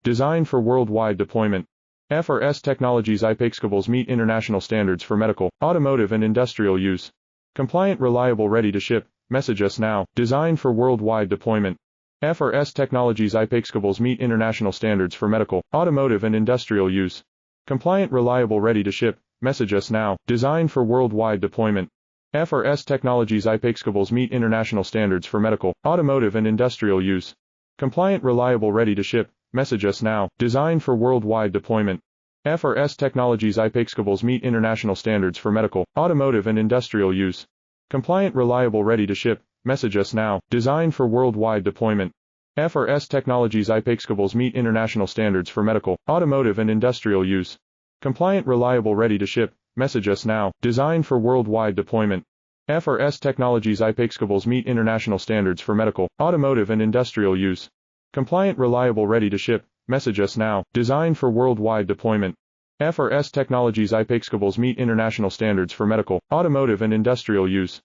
designed for worldwide deployment. FRS Technologies Cables meet international standards for medical, automotive and industrial use. Compliant, reliable, ready to ship. Message us now. Designed for worldwide deployment. FRS Technologies Cables meet international standards for medical, automotive and industrial use. Compliant, reliable, ready to ship. Message us now. Designed for worldwide deployment. FRS Technologies Cables meet international standards for medical, automotive and industrial use. Compliant, reliable, ready to ship. Message us now. Designed for worldwide deployment. FRS Technologies Cables meet international standards for medical, automotive and industrial use. Compliant, reliable, ready to ship. Message us now. Designed for worldwide deployment. FRS Technologies Cables meet international standards for medical, automotive and industrial use. Compliant, reliable, ready to ship. Message us now. Designed for worldwide deployment. FRS Technologies Cables meet international standards for medical, automotive and industrial use. Compliant, reliable, ready to ship. Message us now. Designed for worldwide deployment. FRS Technologies Cables meet international standards for medical, automotive and industrial use.